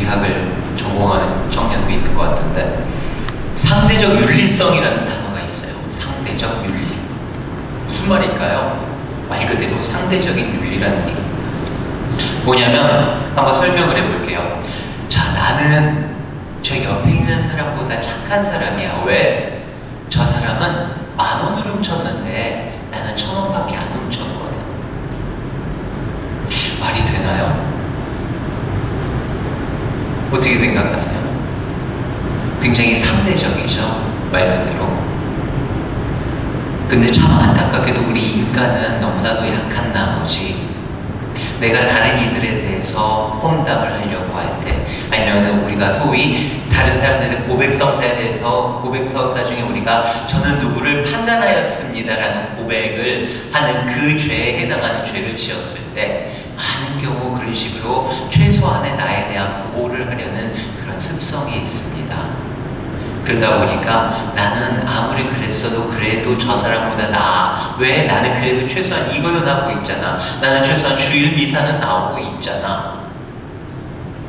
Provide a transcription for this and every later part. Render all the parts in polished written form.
윤리학을 전공하는 청년도 있는 것 같은데, 상대적 윤리성이라는 단어가 있어요. 상대적 윤리. 무슨 말일까요? 말 그대로 상대적인 윤리라는 얘기입니다. 뭐냐면 한번 설명을 해볼게요. 자, 나는 저 옆에 있는 사람보다 착한 사람이야. 왜? 저 사람은 10,000원을 훔쳤는데 나는 1,000원밖에 안 훔쳤거든. 말이 되나요? 어떻게 생각하세요? 굉장히 상대적이죠, 말 그대로. 근데 참 안타깝게도 우리 인간은 너무나도 약한 나머지 내가 다른 이들에 대해서 험담을 하려고 할 때, 아니면 우리가 소위 다른 사람들의 고백성사에 대해서, 고백성사 중에 우리가 저는 누구를 판단하였습니다라는 고백을 하는 그 죄에 해당하는 죄를 지었을 때 많은 경우 그런 식으로 최소한의 나에 대한 보호를 하려는 그런 습성이 있습니다. 그러다 보니까 나는 아무리 그랬어도 그래도 저 사람보다 나아. 왜? 나는 그래도 최소한 이거는 하고 있잖아. 나는 최소한 주일 미사는 나오고 있잖아.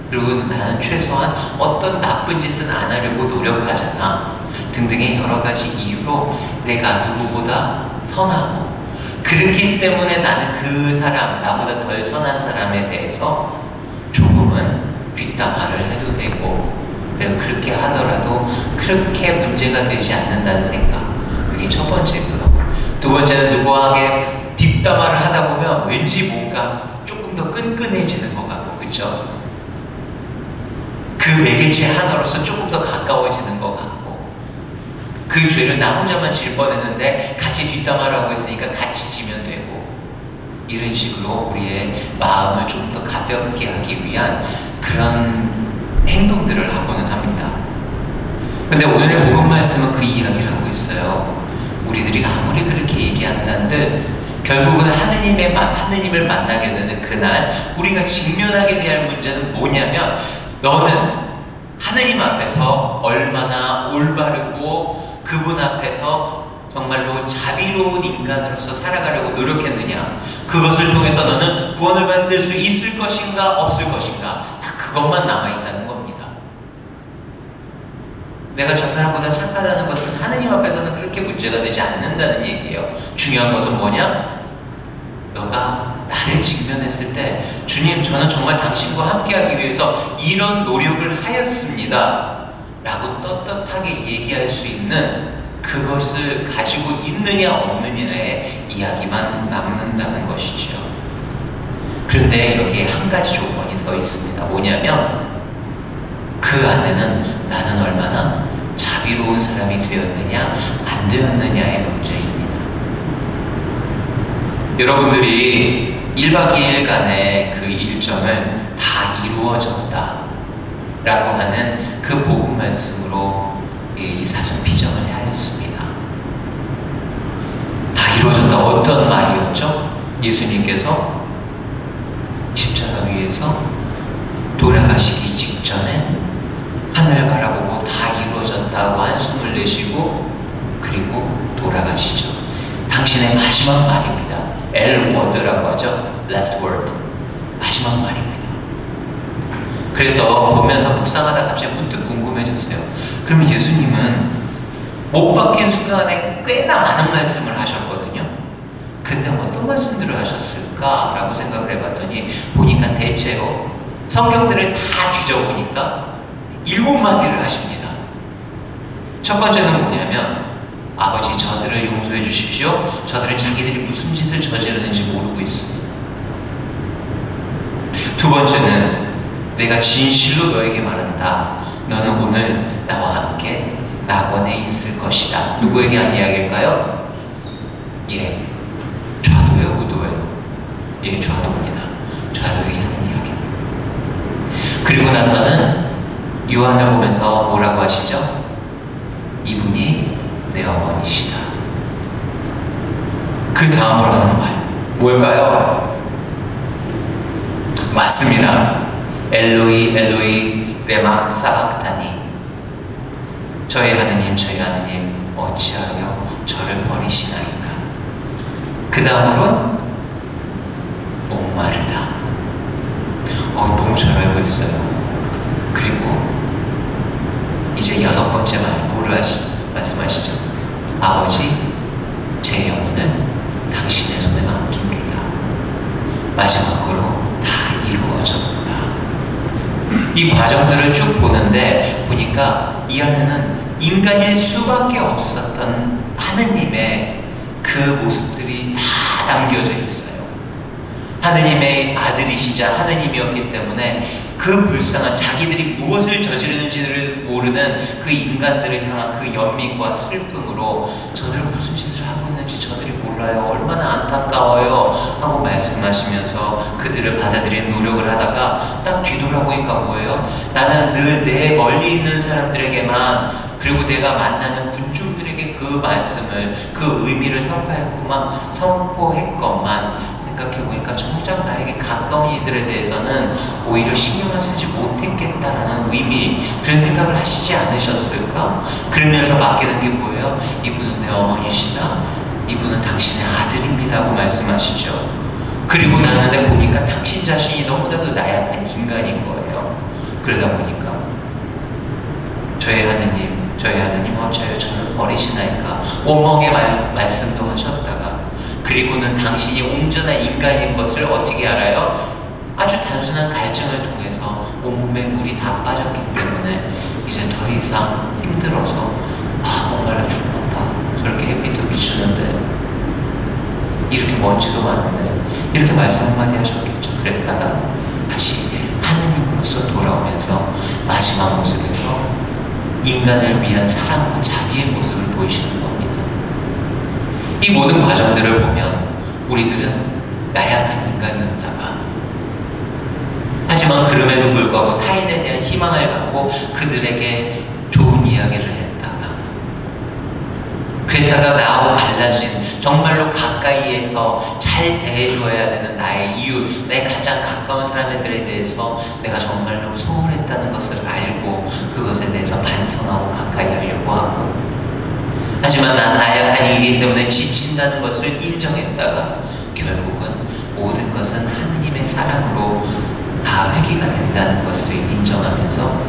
그리고 나는 최소한 어떤 나쁜 짓은 안 하려고 노력하잖아. 등등의 여러 가지 이유로 내가 누구보다 선하고, 그렇기 때문에 나는 그 사람, 나보다 덜 선한 사람에 대해서 조금은 뒷담화를 해도 되고, 그리고 그렇게 하더라도 그렇게 문제가 되지 않는다는 생각. 그게 첫 번째고요. 두 번째는 누구에게 뒷담화를 하다 보면 왠지 뭔가 조금 더 끈끈해지는 것 같고, 그쵸? 그 매개체 하나로서 조금 더 가까워지는 것 같고, 그 죄를 나 혼자만 질 뻔했는데 같이 뒷담화를 하고 있으니까 같이 지면 되고, 이런 식으로 우리의 마음을 조금 더 가볍게 하기 위한 그런 행동들을 하고는 합니다. 근데 오늘의 복음 말씀은 그 이야기를 하고 있어요. 우리들이 아무리 그렇게 얘기한다는데 결국은 하느님을 만나게 되는 그날 우리가 직면하게 될 문제는 뭐냐면, 너는 하느님 앞에서 얼마나 올바르고 그분 앞에서 정말로 자비로운 인간으로서 살아가려고 노력했느냐, 그것을 통해서 너는 구원을 받을 수 있을 것인가 없을 것인가, 다 그것만 남아있다는 겁니다. 내가 저 사람보다 착하다는 것은 하느님 앞에서는 그렇게 문제가 되지 않는다는 얘기예요. 중요한 것은 뭐냐? 너가 나를 직면했을 때, 주님, 저는 정말 당신과 함께하기 위해서 이런 노력을 하였습니다 라고 떳떳하게 얘기할 수 있는 그것을 가지고 있느냐 없느냐의 이야기만 남는다는 것이죠. 그런데 여기에 한 가지 조건이 더 있습니다. 뭐냐면 그 안에는 나는 얼마나 자비로운 사람이 되었느냐 안 되었느냐의 문제입니다. 여러분들이 1박 2일간의 그 일정을 다 이루어졌다 라고 하는 그 복음 말씀으로 이 사순피정을 하였습니다. 다 이루어졌다. 어떤 말이었죠? 예수님께서 십자가 위에서 돌아가시기 직전에 하늘 바라보고 다 이루어졌다고 한숨을 내쉬고 그리고 돌아가시죠. 당신의 마지막 말입니다. L word라고 하죠. Last word. 마지막 말입니다. 그래서 보면서 묵상하다 갑자기 문득 궁금해졌어요. 그러면 예수님은 못 박힌 순간에 꽤나 많은 말씀을 하셨거든요. 근데 어떤 말씀들을 하셨을까라고 생각을 해봤더니 보니까 대체로 성경들을 다 뒤져보니까 7마디를 하십니다. 첫 번째는 뭐냐면, 아버지 저들을 용서해 주십시오. 저들은 자기들이 무슨 짓을 저지르는지 모르고 있습니다. 두 번째는 내가 진실로 너에게 말한다. 너는 오늘 나와 함께 낙원에 있을 것이다. 누구에게 한 이야기일까요? 예, 좌도예요, 우도예요? 예, 좌도입니다. 좌도에게 하는 이야기입니다. 그리고 나서는 요한을 보면서 뭐라고 하시죠? 이분이 내 어머니시다. 그 다음으로 하는 말 뭘까요? 맞습니다. 엘로이 엘로이 레마 사박타니. 저희 하느님 어찌하여 저를 버리시나이까. 그 다음으로는 목마르다. 너무 잘 알고 있어요. 말씀하시죠. 아버지, 제 영혼을 당신의 손에 맡깁니다. 마지막으로 다 이루어졌다. 이 과정들을 쭉 보는데 보니까 이 안에는 인간일 수밖에 없었던 하느님의 그 모습들이 다 담겨져 있어요. 하느님의 아들이시자 하느님이었기 때문에 그 불쌍한 자기들이 무엇을 저지르는지를 모르는 그 인간들을 향한 그 연민과 슬픔으로 저들은 무슨 짓을 하고 있는지 저들이 몰라요. 얼마나 안타까워요. 하고 말씀하시면서 그들을 받아들이는 노력을 하다가 딱 뒤돌아보니까 뭐예요? 나는 늘 내 멀리 있는 사람들에게만 그리고 내가 만나는 군중들에게 그 말씀을 그 의미를 선포했건만 생각해보니까 정작 나에게 가까운 이들에 대해서는 오히려 신경을 쓰지 못했겠다라는 의미 그런 생각을 하시지 않으셨을까? 그러면서 맡기는 게 뭐예요? 이분은 내 어머니시다. 이분은 당신의 아들입니다 하고 말씀하시죠. 그리고 나는데 보니까 당신 자신이 너무나도 나약한 인간인 거예요. 그러다 보니까 저희 하느님 어째요 저를 버리시나이까 원망의 말씀도 하셨다가 그리고는 당신이 온전한 인간인 것을 어떻게 알아요? 아주 단순한 갈증을 통해서 온몸에 물이 다 빠졌기 때문에 이제 더 이상 힘들어서 목말라 죽었다. 저렇게 햇빛도 비추는데 이렇게 먼지도 많은데 이렇게 말씀 한마디 하셨겠죠. 그랬다가 다시 하느님으로서 돌아오면서 마지막 모습에서 인간을 위한 사랑과 자비의 모습을 보이시는 겁니다. 이 모든 과정들을 보면 우리들은 나약한 인간이었다가 하지만 그럼에도 불구하고 타인에 대한 희망을 갖고 그들에게 좋은 이야기를 했다가 그랬다가 나하고 갈라진 정말로 가까이에서 잘 대해줘야 되는 나의 이웃, 내 가장 가까운 사람들에 대해서 내가 정말로 소홀했다는 것을 알고 그것에 대해서 반성하고 가까이 하려고 하고 하지만 난 나약한 이기 때문에 지친다는 것을 인정했다가 결국은 모든 것은 하느님의 사랑으로 다 회개가 된다는 것을 인정하면서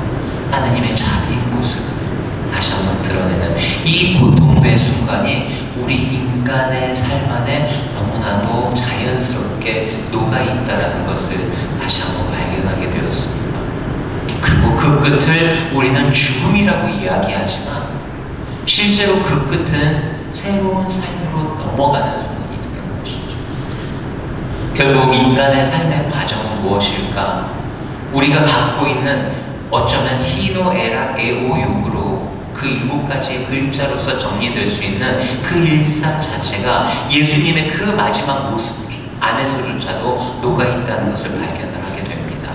하느님의 자비의 모습을 다시 한번 드러내는 이 고통의 순간이 우리 인간의 삶 안에 너무나도 자연스럽게 녹아있다는 것을 다시 한번 발견하게 되었습니다. 그리고 그 끝을 우리는 죽음이라고 이야기하지만 실제로 그 끝은 새로운 삶으로 넘어가는 순간이 되는 것이죠. 결국 인간의 삶의 과정은 무엇일까? 우리가 갖고 있는 어쩌면 히노에락 에오욕으로 그 7가지의 글자로서 정리될 수 있는 그 일상 자체가 예수님의 그 마지막 모습 안에서조차도 녹아있다는 것을 발견을 하게 됩니다.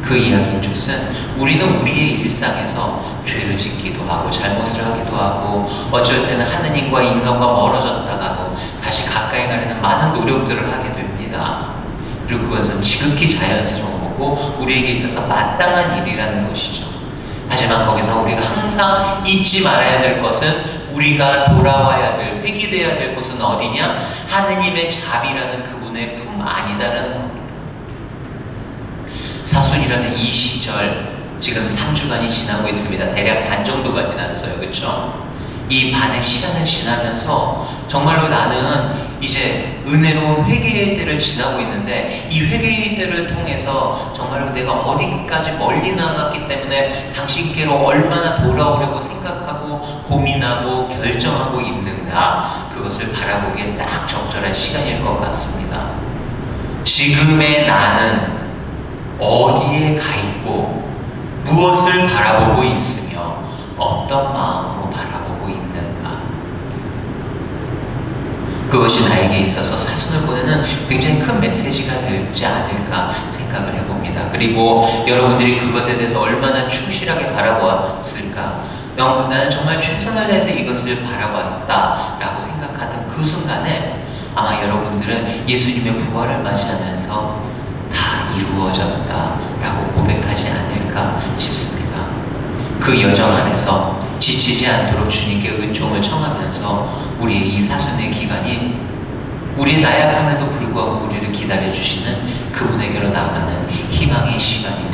그 이야기인즉슨 우리는 우리의 일상에서 죄를 짓기도 하고 잘못을 하기도 하고 어쩔 때는 하느님과 인간과 멀어졌다가도 다시 가까이 가려는 많은 노력들을 하게 됩니다. 그리고 그것은 지극히 자연스러운 거고 우리에게 있어서 마땅한 일이라는 것이죠. 하지만 거기서 우리가 항상 잊지 말아야 될 것은 우리가 돌아와야 될, 회귀되어야 될 곳은 어디냐? 하느님의 자비라는 그분의 품 안이다라는 겁니다. 사순이라는 이 시절 지금 3주간이 지나고 있습니다. 대략 반 정도가 지났어요. 그렇죠? 이 반의 시간을 지나면서 정말로 나는 이제 은혜로운 회개의 때를 지나고 있는데 이 회개의 때를 통해서 정말로 내가 어디까지 멀리 나갔기 때문에 당신께로 얼마나 돌아오려고 생각하고 고민하고 결정하고 있는가 그것을 바라보기에 딱 적절한 시간일 것 같습니다. 지금의 나는 어디에 가 있고 무엇을 바라보고 있으며 어떤 마음으로 바라보고 있는가 그것이 나에게 있어서 사순을 보내는 굉장히 큰 메시지가 되지 않을까 생각을 해봅니다. 그리고 여러분들이 그것에 대해서 얼마나 충실하게 바라보았을까 나는 정말 최선을 다해서 이것을 바라봤다라고 생각하던 그 순간에 아마 여러분들은 예수님의 부활을 맞이하면서 다 이루어졌다라고 고백하지 않을까 싶습니다. 그 여정 안에서 지치지 않도록 주님께 은총을 청하면서 우리의 이 사순의 기간이 우리의 나약함에도 불구하고 우리를 기다려주시는 그분에게로 나아가는 희망의 시간이